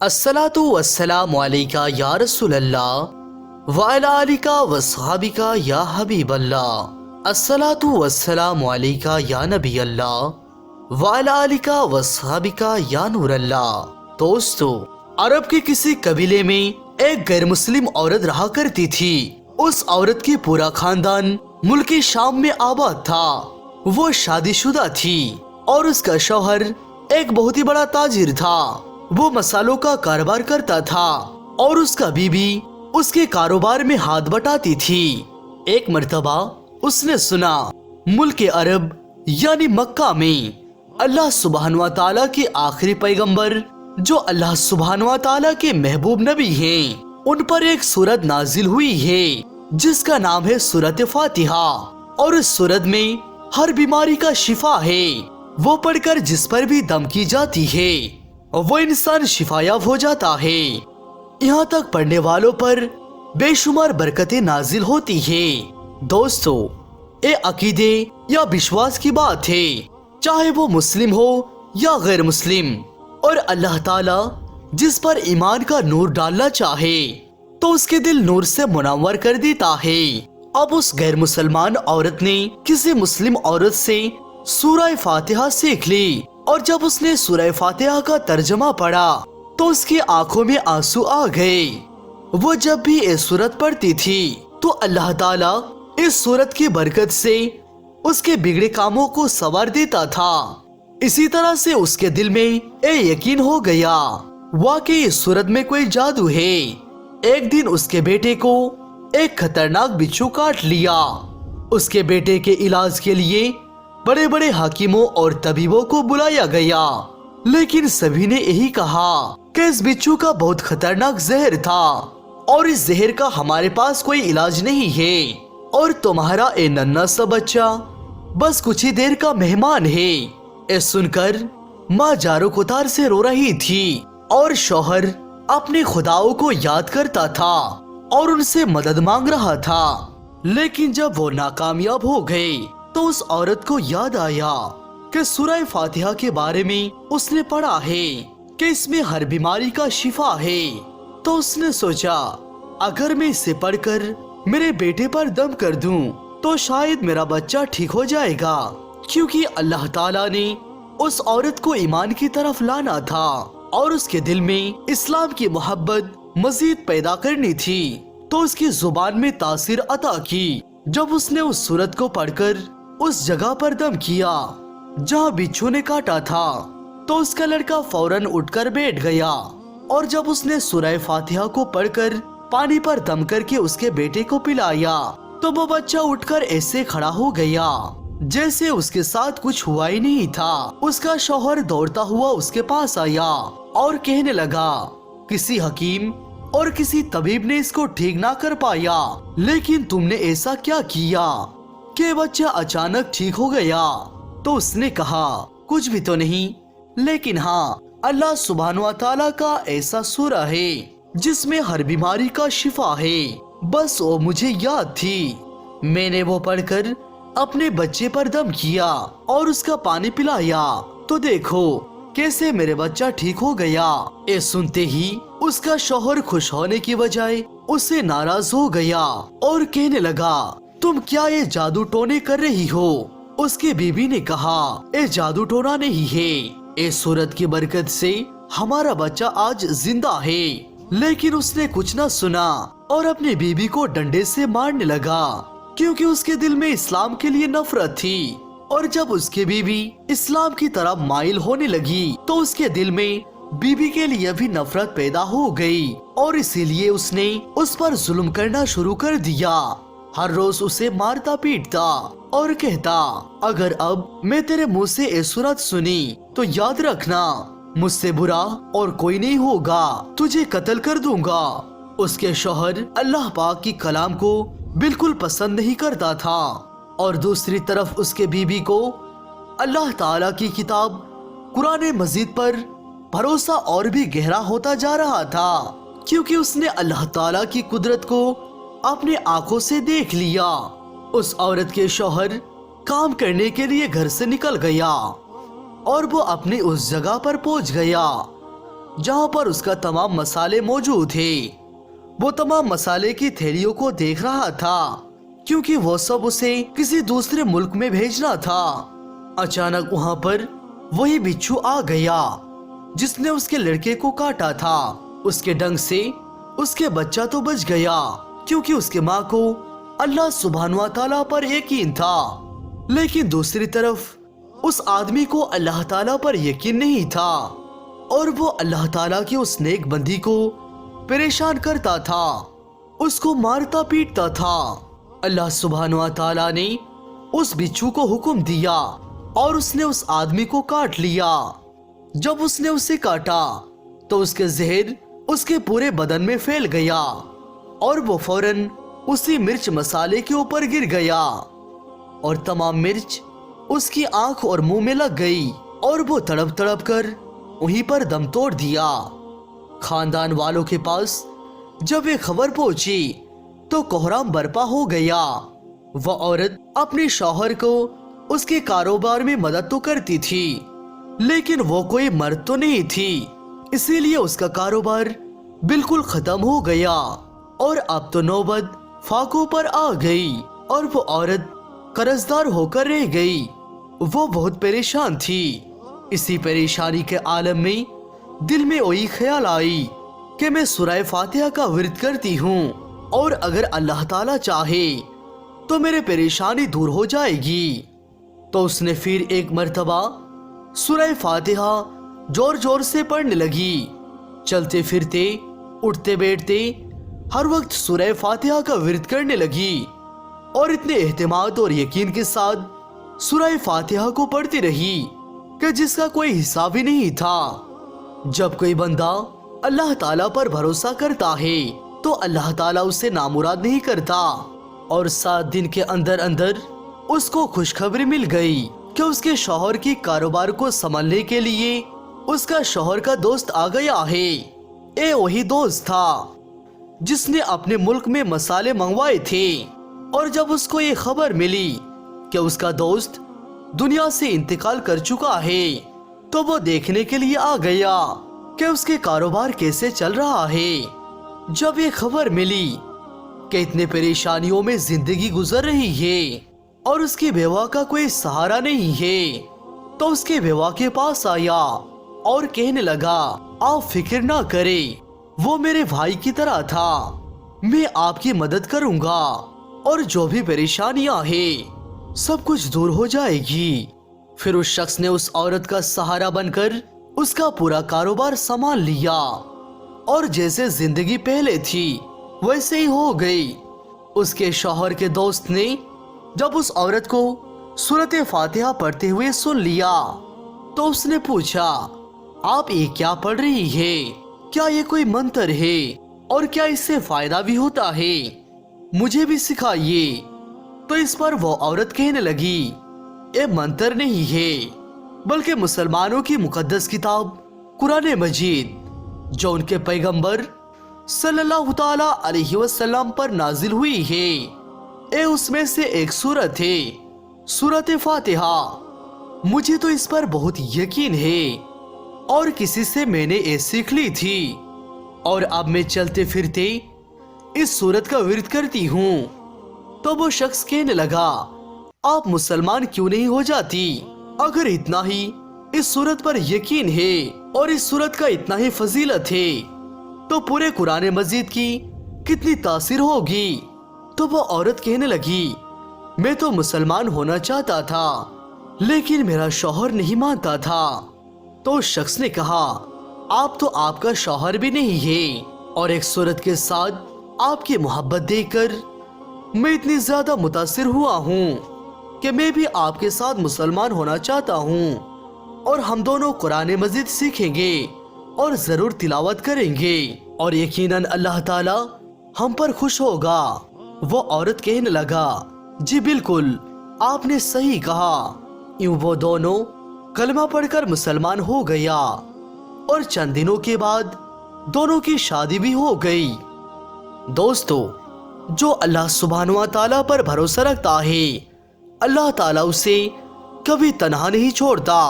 अस्सलातु वस्सलामु अलैका या रसूल अल्लाह व अला आलिका व सहाबिका या हबीब अल्लाह। अस्सलातु वस्सलामु अलैका या नबी अल्लाह व अला आलिका व सहाबिका या नूर अल्लाह। दोस्तों, अरब के किसी कबीले में एक गैर मुस्लिम औरत रहा करती थी। उस औरत की पूरा खानदान मुल्क शाम में आबाद था। वो शादीशुदा थी और उसका शौहर एक बहुत ही बड़ा ताजिर था। वो मसालों का कारोबार करता था और उसका बीबी उसके कारोबार में हाथ बटाती थी। एक मर्तबा उसने सुना मुल्क अरब यानी मक्का में अल्लाह सुब्हानहू व तआला के आखिरी पैगंबर जो अल्लाह सुब्हानहू व तआला के महबूब नबी हैं, उन पर एक सूरत नाजिल हुई है जिसका नाम है सूरत फातिहा। और इस सूरत में हर बीमारी का शिफा है। वो पढ़कर जिस पर भी दम की जाती है वो इंसान शिफायाब हो जाता है। यहाँ तक पढ़ने वालों पर बेशुमार बरकतें नाजिल होती है। दोस्तों, ये अकीदे या विश्वास की बात है, चाहे वो मुस्लिम हो या गैर मुस्लिम। और अल्लाह ताला जिस पर ईमान का नूर डालना चाहे तो उसके दिल नूर से मुनव्वर कर देता है। अब उस गैर मुसलमान औरत ने किसी मुस्लिम औरत से सूरह फातिहा सीख ली और जब उसने सूरह फातिहा का तर्जमा पढ़ा तो उसकी आंखों में आंसू आ गए। वो जब भी इस सूरत पढ़ती थी तो अल्लाह ताला इस सूरत की बरकत से उसके बिगड़े कामों को संवार देता था। इसी तरह से उसके दिल में ये यकीन हो गया वाकई इस सूरत में कोई जादू है। एक दिन उसके बेटे को एक खतरनाक बिच्छू काट लिया। उसके बेटे के इलाज के लिए बड़े बड़े हाकिमों और तबीबों को बुलाया गया, लेकिन सभी ने यही कहा कि इस बिच्छू का बहुत खतरनाक जहर था और इस जहर का हमारे पास कोई इलाज नहीं है और तुम्हारा ये नन्हा सा बच्चा बस कुछ ही देर का मेहमान है। ये सुनकर माँ जारो कुतार से रो रही थी और शौहर अपने खुदाओं को याद करता था और उनसे मदद मांग रहा था। लेकिन जब वो नाकामयाब हो गए तो उस औरत को याद आया कि सूरह फातिहा के बारे में उसने पढ़ा है कि इसमें हर बीमारी का शिफा है। तो उसने सोचा अगर मैं इसे पढ़कर मेरे बेटे पर दम कर दूं तो शायद मेरा बच्चा ठीक हो जाएगा, क्योंकि अल्लाह ताला ने उस औरत को ईमान की तरफ लाना था और उसके दिल में इस्लाम की मोहब्बत मजीद पैदा करनी थी। तो उसकी जुबान में तासीर अता की जब उसने उस सूरत को पढ़कर उस जगह पर दम किया जहाँ बिच्छू ने काटा था। तो उसका लड़का फौरन उठकर बैठ गया और जब उसने सूरह फातिहा को पढ़कर पानी पर दम करके उसके बेटे को पिलाया तो वो बच्चा उठकर ऐसे खड़ा हो गया जैसे उसके साथ कुछ हुआ ही नहीं था। उसका शौहर दौड़ता हुआ उसके पास आया और कहने लगा किसी हकीम और किसी तबीब ने इसको ठीक ना कर पाया, लेकिन तुमने ऐसा क्या किया कि बच्चा अचानक ठीक हो गया। तो उसने कहा कुछ भी तो नहीं, लेकिन हाँ, अल्लाह सुब्हानहू व तआला का ऐसा सूरा है जिसमें हर बीमारी का शिफा है, बस वो मुझे याद थी। मैंने वो पढ़कर अपने बच्चे पर दम किया और उसका पानी पिलाया तो देखो कैसे मेरे बच्चा ठीक हो गया। ये सुनते ही उसका शौहर खुश होने की बजाय उससे नाराज हो गया और कहने लगा तुम क्या ये जादू टोने कर रही हो। उसकी बीबी ने कहा ये जादू टोना नहीं है, इस सूरत की बरकत से हमारा बच्चा आज जिंदा है। लेकिन उसने कुछ न सुना और अपनी बीबी को डंडे से मारने लगा, क्योंकि उसके दिल में इस्लाम के लिए नफरत थी। और जब उसकी बीबी इस्लाम की तरफ माइल होने लगी तो उसके दिल में बीबी के लिए भी नफरत पैदा हो गई और इसीलिए उसने उस पर जुल्म करना शुरू कर दिया। हर रोज उसे मारता पीटता और कहता अगर अब मैं तेरे मुंह से ये सूरत सुनी तो याद रखना मुझसे बुरा और कोई नहीं होगा, तुझे कत्ल कर दूंगा। उसके शौहर अल्लाह पाक की कलाम को बिल्कुल पसंद नहीं करता था और दूसरी तरफ उसके बीबी को अल्लाह ताला की किताब कुरान मजीद पर भरोसा और भी गहरा होता जा रहा था, क्योंकि उसने अल्लाह ताला की कुदरत को अपने आंखों से देख लिया। उस औरत के शौहर काम करने के लिए घर से निकल गया और वो अपनी उस जगह पर पहुंच गया जहां पर उसका तमाम मसाले मौजूद थे। वो तमाम मसाले की थैलियों को देख रहा था क्योंकि वो सब उसे किसी दूसरे मुल्क में भेजना था। अचानक वहां पर वही बिच्छू आ गया जिसने उसके लड़के को काटा था। उसके डंग से उसके बच्चा तो बच गया क्योंकि उसके माँ को अल्लाह सुब्हानहू व तआला पर यकीन था, लेकिन दूसरी तरफ उस आदमी को अल्लाह ताला पर यकीन नहीं था और वो अल्लाह ताला की उस नेक बंदी को परेशान करता था, उसको मारता पीटता था। अल्लाह सुब्हानहू व तआला ने उस बिच्छू को हुक्म दिया और उसने उस आदमी को काट लिया। जब उसने उसे काटा तो उसके जहर उसके पूरे बदन में फैल गया और वो फौरन उसी मिर्च मसाले के ऊपर गिर गया और तमाम मिर्च उसकी आंख और मुंह में लग गई और वो तड़प तड़प कर वहीं पर दम तोड़ दिया। खानदान वालों के पास जब ये खबर पहुंची तो कोहराम बर्पा हो गया। वह औरत अपने शौहर को उसके कारोबार में मदद तो करती थी, लेकिन वो कोई मर्द तो नहीं थी, इसीलिए उसका कारोबार बिल्कुल खत्म हो गया और अब तो नौबत फाकों पर आ गई और वो औरत कर्जदार होकर रह गई। वो बहुत परेशान थी। इसी परेशानी के आलम में दिल में वही ख्याल आई कि मैं सूरह फातिहा का विर्द करती हूँ और अगर अल्लाह ताला चाहे तो मेरे परेशानी दूर हो जाएगी। तो उसने फिर एक मर्तबा सूरह फातिहा जोर जोर से पढ़ने लगी। चलते फिरते उठते बैठते हर वक्त सूरह फातिहा का विर्द करने लगी और इतने एहतिमाद और यकीन के साथ सूरह फातिहा को पढ़ती रही कि जिसका कोई हिसाब ही नहीं था। जब कोई बंदा अल्लाह ताला पर भरोसा करता है तो अल्लाह ताला उसे नामुराद नहीं करता और 7 दिन के अंदर अंदर उसको खुशखबरी मिल गई कि उसके शौहर की कारोबार को संभालने के लिए उसका शौहर का दोस्त आ गया है। ये वही दोस्त था जिसने अपने मुल्क में मसाले मंगवाए थे और जब उसको ये खबर मिली कि उसका दोस्त दुनिया से इंतकाल कर चुका है तो वो देखने के लिए आ गया कि उसके कारोबार कैसे चल रहा है। जब ये खबर मिली कि इतने परेशानियों में जिंदगी गुजर रही है और उसकी बेवा का कोई सहारा नहीं है तो उसके बेवा के पास आया और कहने लगा, आप फिक्र ना करें, वो मेरे भाई की तरह था, मैं आपकी मदद करूंगा और जो भी परेशानियां हैं सब कुछ दूर हो जाएगी। फिर उस शख्स ने उस औरत का सहारा बनकर उसका पूरा कारोबार संभाल लिया और जैसे जिंदगी पहले थी वैसे ही हो गई। उसके शौहर के दोस्त ने जब उस औरत को सूरत फातिहा पढ़ते हुए सुन लिया तो उसने पूछा, आप ये क्या पढ़ रही है? क्या ये कोई मंत्र है और क्या इससे फायदा भी होता है? मुझे भी सिखाइए। तो इस पर वो औरत कहने लगी, ये मंत्र नहीं है बल्कि मुसलमानों की मुकद्दस किताब कुरान मजीद जो उनके पैगंबर सल्लल्लाहु ताला अलैहि वसल्लम पर नाजिल हुई है। ये उसमें से एक सूरत है, सूरत फातिहा। मुझे तो इस पर बहुत यकीन है और किसी से मैंने ये सीख ली थी और अब मैं चलते फिरते इस सूरत का विर्द करती हूँ। तो वो शख्स कहने लगा, आप मुसलमान क्यों नहीं हो जाती? अगर इतना ही इस सूरत पर यकीन है और इस सूरत का इतना ही फजीलत है तो पूरे कुरान मजीद की कितनी तासीर होगी। तो वो औरत कहने लगी, मैं तो मुसलमान होना चाहता था लेकिन मेरा शौहर नहीं मानता था। तो उस शख्स ने कहा, आप तो आपका शौहर भी नहीं है और एक सूरत के साथ आपकी मोहब्बत देखकर मैं इतनी ज्यादा मुतासिर हुआ हूँ कि मैं भी आपके साथ मुसलमान होना चाहता हूँ और हम दोनों कुरान मजीद सीखेंगे और जरूर तिलावत करेंगे और यकीनन अल्लाह ताला हम पर खुश होगा। वो औरत कहने लगा, जी बिल्कुल, आपने सही कहा। यूं वो दोनों कलमा पढ़कर मुसलमान हो गया और चंद दिनों के बाद दोनों की शादी भी हो गई। दोस्तों, जो अल्लाह सुब्हानहू व तआला पर भरोसा रखता है अल्लाह ताला उसे कभी तन्हा नहीं छोड़ता।